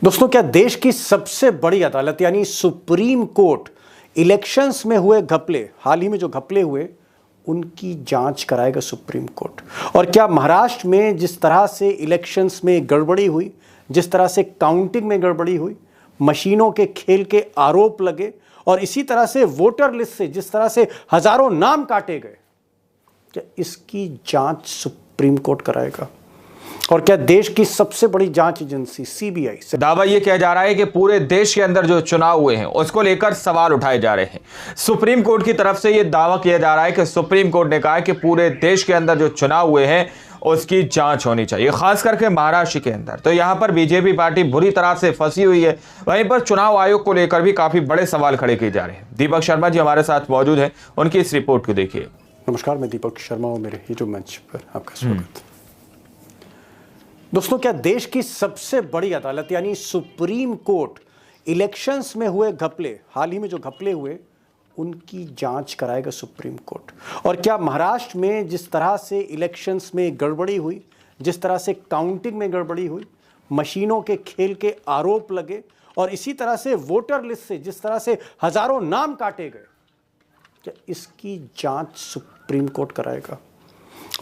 दोस्तों, क्या देश की सबसे बड़ी अदालत यानी सुप्रीम कोर्ट इलेक्शंस में हुए घपले, हाल ही में जो घपले हुए, उनकी जांच कराएगा सुप्रीम कोर्ट? और क्या महाराष्ट्र में जिस तरह से इलेक्शंस में गड़बड़ी हुई, जिस तरह से काउंटिंग में गड़बड़ी हुई, मशीनों के खेल के आरोप लगे और इसी तरह से वोटर लिस्ट से जिस तरह से हजारों नाम काटे गए, क्या इसकी जांच सुप्रीम कोर्ट कराएगा? और क्या देश की सबसे बड़ी जांच एजेंसी सीबीआई से दावा यह किया जा रहा है कि पूरे देश के अंदर जो चुनाव हुए हैं उसको लेकर सवाल उठाए जा रहे हैं। सुप्रीम कोर्ट की तरफ से यह दावा किया जा रहा है कि सुप्रीम कोर्ट ने कहा है कि पूरे देश के अंदर जो चुनाव हुए हैं उसकी जांच होनी चाहिए, खास करके महाराष्ट्र के अंदर। तो यहां पर बीजेपी पार्टी बुरी तरह से फंसी हुई है। वहीं पर चुनाव आयोग को लेकर भी काफी बड़े सवाल खड़े किए जा रहे हैं। दीपक शर्मा जी हमारे साथ मौजूद हैं, उनकी इस रिपोर्ट को देखिए। नमस्कार, मैं दीपक शर्मा और मेरे यूट्यूब मंच पर आपका स्वागत। दोस्तों, क्या देश की सबसे बड़ी अदालत यानी सुप्रीम कोर्ट इलेक्शंस में हुए घपले, हाल ही में जो घपले हुए, उनकी जांच कराएगा सुप्रीम कोर्ट? और क्या महाराष्ट्र में जिस तरह से इलेक्शंस में गड़बड़ी हुई, जिस तरह से काउंटिंग में गड़बड़ी हुई, मशीनों के खेल के आरोप लगे और इसी तरह से वोटर लिस्ट से जिस तरह से हजारों नाम काटे गए, क्या इसकी जांच सुप्रीम कोर्ट कराएगा?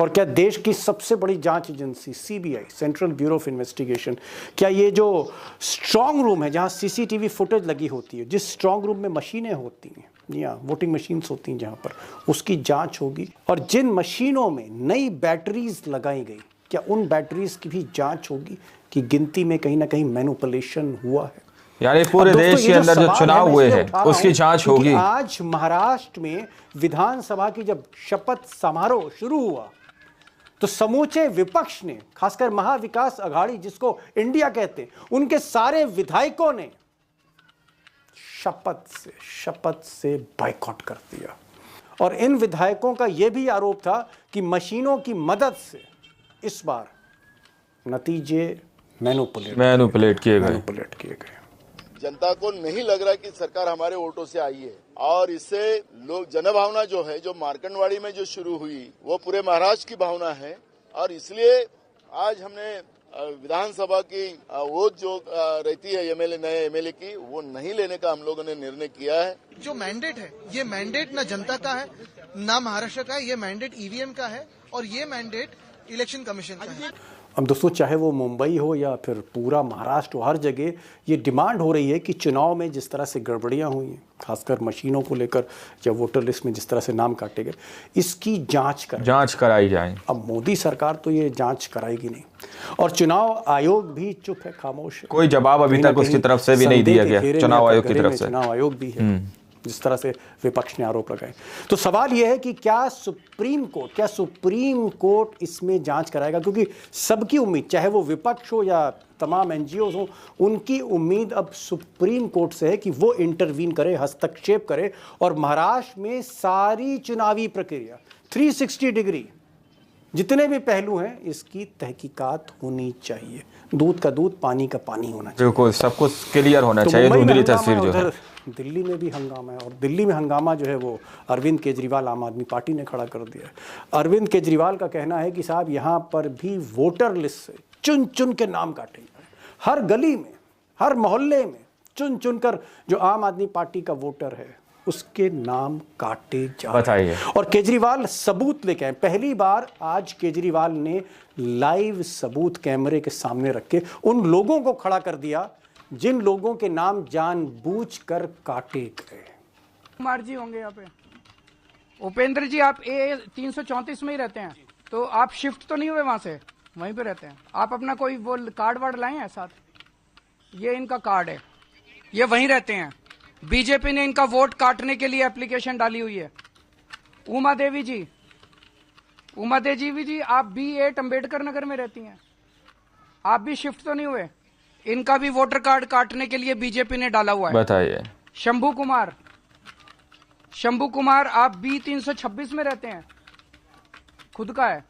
और क्या देश की सबसे बड़ी जांच agency CBI, central bureau of investigation, क्या ये जो स्ट्रांग रूम है जहां सीसीटीवी फुटेज लगी होती है, जिस स्ट्रांग रूम में मशीनें होती हैं या वोटिंग मशीन्स होती हैं जहां पर, उसकी जांच होगी? और जिन मशीनों में नई बैटरीज लगाई गई, क्या उन बैटरीज की भी जांच होगी कि गिनती में कहीं ना कहीं मैनिपुलेशन हुआ है? यानी पूरे देश के अंदर जो चुनाव हुए हैं उसकी जांच होगी। आज महाराष्ट्र में विधानसभा की जब शपथ समारोह शुरू हुआ तो समूचे विपक्ष ने, खासकर महाविकास अघाड़ी जिसको इंडिया कहते हैं, उनके सारे विधायकों ने शपथ से बायकॉट कर दिया। और इन विधायकों का यह भी आरोप था कि मशीनों की मदद से इस बार नतीजे मैनिपुलेट किए गए। जनता को नहीं लग रहा कि सरकार हमारे वोटों से आई है और इससे लोग जनभावना जो है, जो मार्कंडवाड़ी में जो शुरू हुई, वो पूरे महाराष्ट्र की भावना है। और इसलिए आज हमने विधानसभा की वोट जो रहती है एमएलए, नए एमएलए की, वो नहीं लेने का हम लोगों ने निर्णय किया है। जो मैंडेट है, ये मैंडेट न जनता का है न महाराष्ट्र का है, ये मैंडेट ईवीएम का है और ये मैंडेट इलेक्शन कमीशन का है। अब दोस्तों, चाहे वो मुंबई हो या फिर पूरा महाराष्ट्र हो, हर जगह ये डिमांड हो रही है कि चुनाव में जिस तरह से गड़बड़ियां हुई हैं, खासकर मशीनों को लेकर या वोटर लिस्ट में जिस तरह से नाम काटे गए, इसकी जांच कराई जाए। अब मोदी सरकार तो ये जांच कराएगी नहीं और चुनाव आयोग भी चुप है, खामोश है। कोई जवाब अभी तक उसकी तरफ से भी नहीं दिया गया, चुनाव आयोग की तरफ से। चुनाव आयोग भी है जिस तरह से विपक्ष ने आरोप लगाए। तो सवाल यह है कि क्या सुप्रीम कोर्ट इसमें जांच कराएगा? क्योंकि सबकी उम्मीद, चाहे वो विपक्ष हो या तमाम एनजीओ हो, उनकी उम्मीद अब सुप्रीम कोर्ट से है कि वो इंटरवीन करे, हस्तक्षेप करे और महाराष्ट्र में सारी चुनावी प्रक्रिया 360 डिग्री, जितने भी पहलू हैं, इसकी तहकीकात होनी चाहिए। दूध का दूध, पानी का पानी होना चाहिए। बिल्कुल, सब कुछ क्लियर होना चाहिए। धुंधली तस्वीर जो है, दिल्ली में भी हंगामा है और दिल्ली में हंगामा जो है वो अरविंद केजरीवाल आम आदमी पार्टी ने खड़ा कर दिया है। अरविंद केजरीवाल का कहना है कि साहब, यहाँ पर भी वोटर लिस्ट से चुन चुन के नाम काटे जा रहे हैं। हर गली में, हर मोहल्ले में चुन चुन कर जो आम आदमी पार्टी का वोटर है उसके नाम काटे जा रहे हैं। और केजरीवाल सबूत लेके आए। पहली बार आज केजरीवाल ने लाइव सबूत कैमरे के सामने रख के उन लोगों को खड़ा कर दिया जिन लोगों के नाम जानबूझकर काटे गए। कुमार जी होंगे यहाँ पे। उपेंद्र जी, आप ए 334 में ही रहते हैं, तो आप शिफ्ट तो नहीं हुए वहां से? वहीं पे रहते हैं आप? अपना कोई वो कार्ड वार्ड लाए हैं साथ? ये इनका कार्ड है, ये वहीं रहते हैं। बीजेपी ने इनका वोट काटने के लिए एप्लीकेशन डाली हुई है। उमा देवी जी, आप भी 8 अम्बेडकर नगर में रहती हैं, आप भी शिफ्ट तो नहीं हुए? इनका भी वोटर कार्ड काटने के लिए बीजेपी ने डाला हुआ है। बताइए। शंभू कुमार, आप बी 326 में रहते हैं, खुद का है,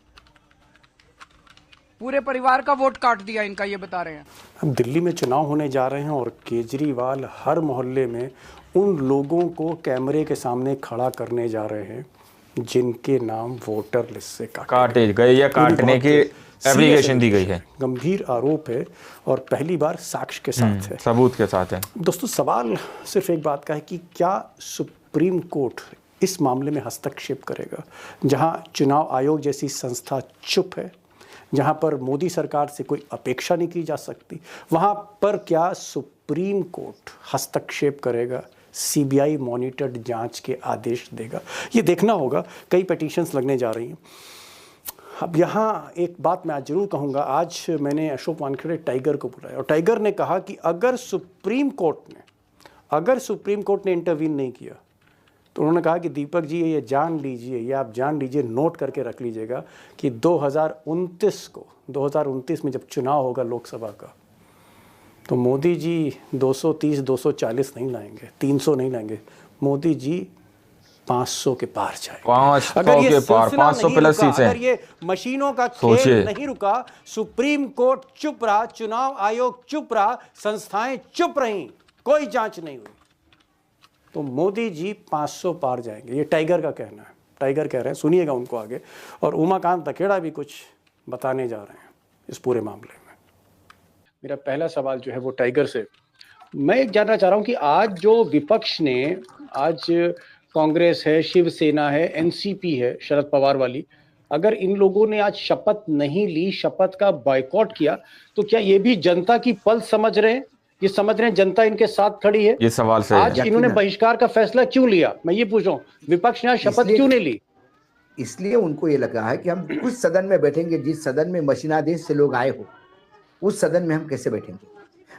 पूरे परिवार का वोट काट दिया इनका, ये बता रहे हैं। अब दिल्ली में चुनाव होने जा रहे हैं और केजरीवाल हर मोहल्ले में उन लोगों को कैमरे के सामने खड़ा करने जा रहे हैं जिनके नाम वोटर लिस्ट से काटे गए या काटने की एप्लीकेशन दी गई है, गंभीर आरोप है और पहली बार साक्ष्य के साथ है, सबूत के साथ है। दोस्तों सवाल सिर्फ एक बात का है कि क्या सुप्रीम कोर्ट इस मामले में हस्तक्षेप करेगा, जहां चुनाव आयोग जैसी संस्था चुप है, जहां पर मोदी सरकार से कोई अपेक्षा नहीं की जा सकती, वहां पर क्या सुप्रीम कोर्ट हस्तक्षेप करेगा, सीबीआई मॉनिटर्ड जांच के आदेश देगा? ये देखना होगा। कई पिटीशंस लगने जा रही हैं। अब यहाँ एक बात मैं आज जरूर कहूँगा, आज मैंने अशोक वानखेड़े टाइगर को बुलाया और टाइगर ने कहा कि अगर सुप्रीम कोर्ट ने इंटरवीन नहीं किया तो उन्होंने कहा कि दीपक जी ये जान लीजिए, ये आप जान लीजिए, नोट करके रख लीजिएगा कि 2029 में जब चुनाव होगा लोकसभा का, तो मोदी जी 230-240 नहीं लाएंगे, 300 नहीं लाएंगे, मोदी जी 500 के पार जाए। 500 के पार, 500 प्लस सीटें। अगर ये मशीनों का खेल नहीं रुका, सुप्रीम कोर्ट चुप रहा, चुनाव आयोग चुप रहा, संस्थाएं चुप रहीं, कोई जांच नहीं हुई, तो मोदी जी 500 पार जाएंगे। ये टाइगर का कहना है, टाइगर कह रहे हैं, सुनिएगा उनको आगे। और उमाकांत तखेड़ा भी कुछ बताने जा रहे हैं इस पूरे मामले में। मेरा पहला सवाल जो है वो टाइगर से, मैं एक जानना चाह रहा हूं कि आज जो विपक्ष ने, आज कांग्रेस है, शिवसेना है, एनसीपी है शरद पवार वाली, अगर इन लोगों ने आज शपथ नहीं ली, शपथ का बॉयकॉट किया, तो क्या ये भी जनता की पल्स समझ रहे हैं? ये समझ रहे हैं जनता इनके साथ खड़ी है? ये सवाल से आज इन्होंने बहिष्कार का फैसला क्यों लिया, मैं ये पूछ रहा हूँ, विपक्ष ने आज शपथ क्यों नहीं ली? इसलिए उनको ये लगा है कि हम उस सदन में बैठेंगे जिस सदन में मशीनादेश से लोग आए हो, उस सदन में हम कैसे बैठेंगे।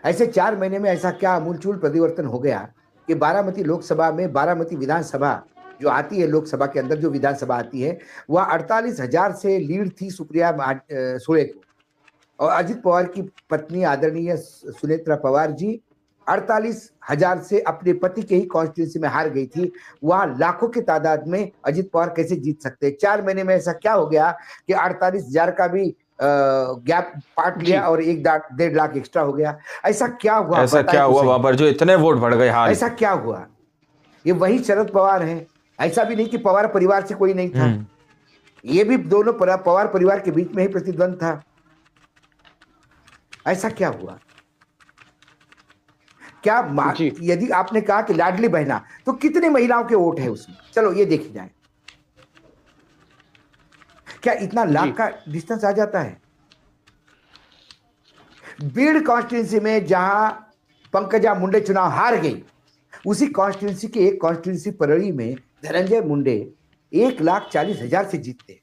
ऐसे 4 महीने में ऐसा क्या आमूलचूल परिवर्तन हो गया कि बारामती लोकसभा में, बारामती विधानसभा जो आती है, लोकसभा के अंदर जो विधानसभा आती है, वह 48,000 से लीड थी सुप्रिया सुले को, और अजित पवार की पत्नी आदरणीय सुनेत्रा पवार जी 48,000 से अपने पति के ही कॉन्स्टिट्यूंसी में हार गई थी। वहां लाखों की तादाद में अजित पवार कैसे जीत सकते? 4 महीने में ऐसा क्या हो गया कि 48,000 का भी गैप पाट लिया और 1.5 लाख एक्स्ट्रा हो गया? ऐसा क्या हुआ? ऐसा क्या हुआ बाबर जो इतने वोट बढ़ गए? हाल ऐसा क्या हुआ? ये वही शरद पवार हैं। ऐसा भी नहीं कि पवार परिवार से कोई नहीं था, ये भी दोनों पवार परिवार के बीच में ही प्रतिद्वंद था। ऐसा क्या हुआ? क्या यदि आपने कहा कि लाडली बहना, तो कितने महिलाओं के वोट है उसमें? चलो ये देखी जाए, क्या इतना लाख का डिस्टेंस आ जाता है? बीड़ कॉन्स्टिट्यूंसी में जहां पंकजा मुंडे चुनाव हार गई, उसी कॉन्स्टिट्यूंसी के एक कॉन्स्टिट्यूंसी परली में धनंजय मुंडे 1,40,000 से जीतते।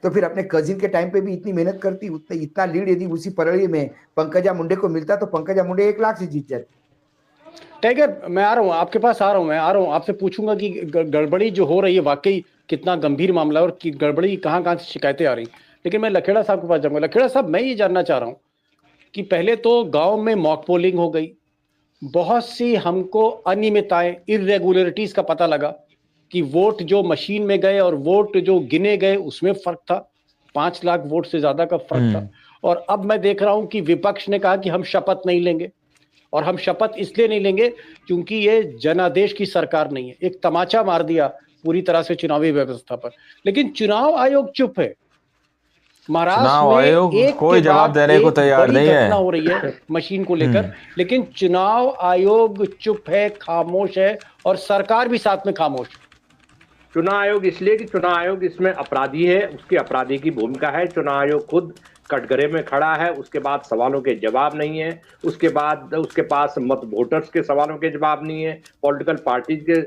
तो फिर अपने कजिन के टाइम पे भी इतनी मेहनत करती, इतना लीड यदि उसी परली में पंकजा मुंडे को मिलता तो पंकजा मुंडे 1 लाख से जीत जाती। टाइगर, मैं आ रहा हूँ आपके पास, आ रहा हूँ आपसे पूछूंगा कि गड़बड़ी जो हो रही है वाकई कितना गंभीर मामला है और कि गड़बड़ी कहाँ से शिकायतें आ रही। लेकिन मैं लखेड़ा साहब के पास जाऊंगा। लखेड़ा साहब, मैं ये जानना चाह रहा हूँ कि पहले तो गांव में मॉक पोलिंग हो गई, बहुत सी हमको अनियमितताएं, इरेगुलरिटीज का पता लगा कि वोट जो मशीन में गए और वोट जो गिने गए उसमें फर्क था, 5 लाख वोट से ज्यादा का फर्क था। और अब मैं देख रहा हूं कि विपक्ष ने कहा कि हम शपथ नहीं लेंगे, और हम शपथ इसलिए नहीं लेंगे क्योंकि ये जनादेश की सरकार नहीं है। एक तमाचा मार दिया पूरी तरह से चुनावी व्यवस्था पर। लेकिन चुनाव आयोग चुप है। महाराष्ट्र में एक कोई जवाब देने को तैयार नहीं है, हो रही है मशीन को लेकर, लेकिन चुनाव आयोग चुप है, खामोश है, और सरकार भी साथ में खामोश है। चुनाव आयोग इसलिए कि चुनाव आयोग इसमें अपराधी है, उसकी अपराधी की भूमिका है। चुनाव आयोग खुद कटघरे में खड़ा है, उसके बाद सवालों के जवाब नहीं है, उसके बाद उसके पास मत वोटर्स के सवालों के जवाब नहीं है, पॉलिटिकल पार्टीज के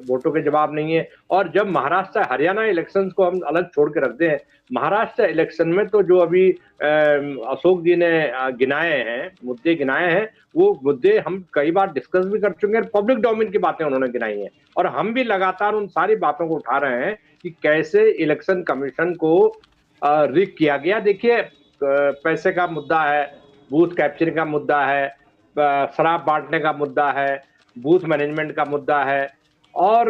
वोटों के जवाब नहीं है। और जब महाराष्ट्र हरियाणा इलेक्शंस को हम अलग छोड़ के रखते हैं, महाराष्ट्र इलेक्शन में तो जो अभी अशोक जी ने मुद्दे गिनाए हैं, वो मुद्दे हम कई बार डिस्कस भी कर चुके हैं, पब्लिक डोमेन की बातें उन्होंने गिनाई हैं, और हम भी लगातार उन सारी बातों को उठा रहे हैं कि कैसे इलेक्शन कमीशन को रिग किया गया। देखिए, पैसे का मुद्दा है, बूथ कैप्चरिंग का मुद्दा है, शराब बांटने का मुद्दा है, बूथ मैनेजमेंट का मुद्दा है, और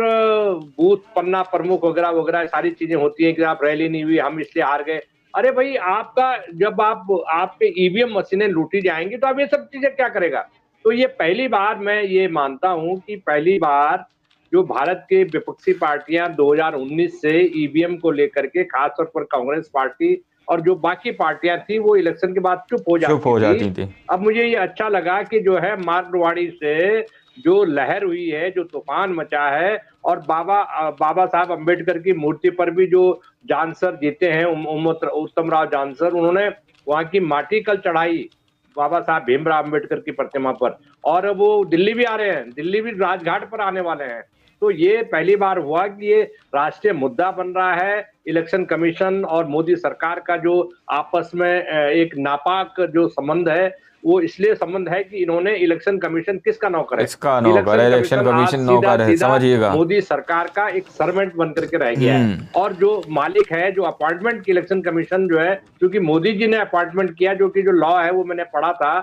बूथ पन्ना प्रमुख वगैरह वगैरह सारी चीजें होती हैं कि आप रैली नहीं हुई, हम इसलिए हार गए। अरे भाई, आपका जब आपके ईवीएम मशीनें लूटी जाएंगी तो आप ये सब चीजें क्या करेगा? तो ये पहली बार, मैं ये मानता हूं कि पहली बार जो भारत के विपक्षी पार्टियां 2019 से ईवीएम को लेकर के, खासतौर पर कांग्रेस पार्टी और जो बाकी पार्टियां थी, वो इलेक्शन के बाद चुप हो जाती थी। अब मुझे ये अच्छा लगा कि जो है मार्क्सवादी से जो लहर हुई है, जो तूफान मचा है, और बाबा साहब अम्बेडकर की मूर्ति पर भी जो जानसर जीते हैं, उत्तम राव जानसर, उन्होंने वहां की माटी कल चढ़ाई बाबा साहब भीमराव अम्बेडकर की प्रतिमा पर, और वो दिल्ली भी आ रहे हैं, दिल्ली भी राजघाट पर आने वाले हैं। तो ये पहली बार हुआ कि ये राष्ट्रीय मुद्दा बन रहा है। इलेक्शन कमीशन और मोदी सरकार का जो आपस में एक नापाक जो संबंध है, वो इसलिए संबंध है कि इन्होंने इलेक्शन कमीशन किसका नौकर है, इलेक्शन कमीशन नौकर है, समझिएगा, मोदी सरकार का एक सर्वेंट बन करके रह गया है। और जो मालिक है, जो अपॉइंटमेंट की इलेक्शन कमीशन जो है, क्योंकि मोदी जी ने अपॉइंटमेंट किया, जो कि जो लॉ है वो मैंने पढ़ा था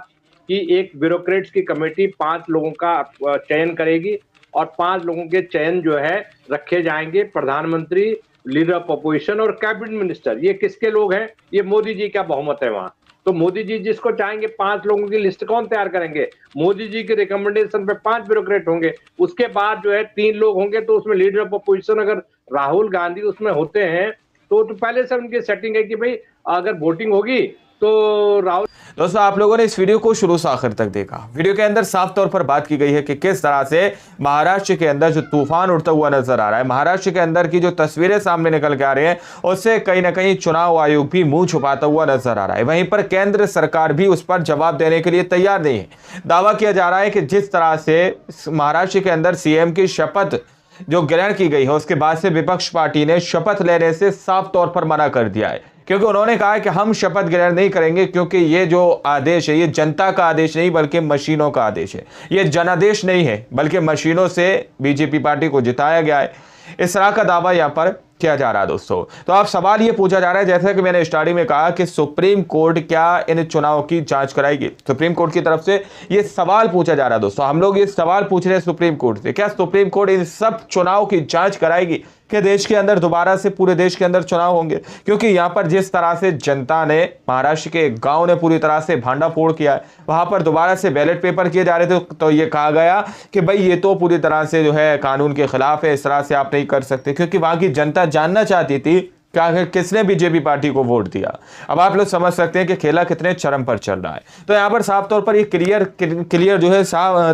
कि एक ब्यूरोक्रेट्स की कमेटी 5 लोगों का चयन करेगी, और 5 लोगों के चयन जो है रखे जाएंगे, प्रधानमंत्री, लीडर ऑफ अपोजिशन और कैबिनेट मिनिस्टर। ये किसके लोग हैं? ये मोदी जी का बहुमत है वहां। तो मोदी जी जिसको चाहेंगे 5 लोगों की लिस्ट कौन तैयार करेंगे? मोदी जी के रिकमेंडेशन पे 5 ब्यूरोक्रेट होंगे। उसके बाद जो है 3 लोग होंगे, तो उसमें लीडर ऑफ अपोजिशन अगर राहुल गांधी उसमें होते हैं तो पहले से उनकी सेटिंग है कि भाई अगर वोटिंग होगी तो राहुल। दोस्तों, आप लोगों ने इस वीडियो को शुरू से आखिर तक देखा। वीडियो के अंदर साफ तौर पर बात की गई है कि किस तरह से महाराष्ट्र के अंदर जो तूफान उठता हुआ नजर आ रहा है, महाराष्ट्र के अंदर की जो तस्वीरें सामने निकल के आ रही हैं, उससे कहीं ना कहीं चुनाव आयोग भी मुंह छुपाता हुआ नजर आ रहा है। वहीं पर केंद्र सरकार भी उस पर जवाब देने के लिए तैयार नहीं है। दावा किया जा रहा है कि जिस तरह से महाराष्ट्र के अंदर सीएम की शपथ जो ग्रहण की गई है, उसके बाद से विपक्ष पार्टी ने शपथ लेने से साफ तौर पर मना कर दिया है, क्योंकि उन्होंने कहा है कि हम शपथ ग्रहण नहीं करेंगे, क्योंकि ये जो आदेश है, ये जनता का आदेश नहीं बल्कि मशीनों का आदेश है। ये जनादेश नहीं है, बल्कि मशीनों से बीजेपी पार्टी को जिताया गया है। इस तरह का दावा यहां पर किया जा रहा है। दोस्तों, तो अब सवाल ये पूछा जा रहा है, जैसा कि मैंने स्टार्टिंग में कहा, कि सुप्रीम कोर्ट क्या इन चुनाव की जांच कराएगी? सुप्रीम कोर्ट की तरफ से ये सवाल पूछा जा रहा है। दोस्तों, हम लोग ये सवाल पूछ रहे हैं सुप्रीम कोर्ट से, क्या सुप्रीम कोर्ट इन सब चुनाव की जांच कराएगी? कि देश के अंदर दोबारा से पूरे देश के अंदर चुनाव होंगे? क्योंकि यहां पर जिस तरह से जनता ने, महाराष्ट्र के गांव ने पूरी तरह से भांडाफोड़ किया है, वहां पर दोबारा से बैलेट पेपर किए जा रहे थे, तो ये कहा गया कि भाई ये तो पूरी तरह से जो है कानून के खिलाफ है, इस तरह से आप नहीं कर सकते, क्योंकि वहां की जनता जानना चाहती थी कि आखिर किसने बीजेपी पार्टी को वोट दिया। अब आप लोग समझ सकते हैं कि खेला कितने चरम पर चल रहा है। तो यहाँ पर साफ तौर पर ये क्लियर जो है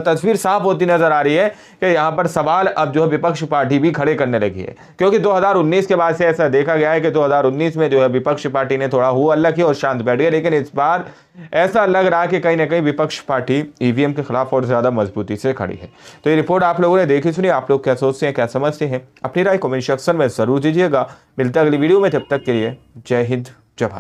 तस्वीर साफ होती नजर आ रही है कि यहाँ पर सवाल अब जो है विपक्ष पार्टी भी खड़े करने लगी है, क्योंकि 2019 के बाद से ऐसा देखा गया है कि 2019 में जो है विपक्ष पार्टी ने थोड़ा हुआ अल्लाह की और शांत बैठ गया, लेकिन इस बार ऐसा लग रहा है कि कहीं ना कहीं विपक्ष पार्टी ईवीएम के खिलाफ और ज्यादा मजबूती से खड़ी है। तो ये रिपोर्ट आप लोगों ने देखी सुनी, आप लोग क्या सोचते हैं, क्या समझते हैं? अपनी राय कमेंट सेक्शन में जरूर दीजिएगा। मिलते हैं अगली वीडियो में, तब तक के लिए जय हिंद, जय भारत।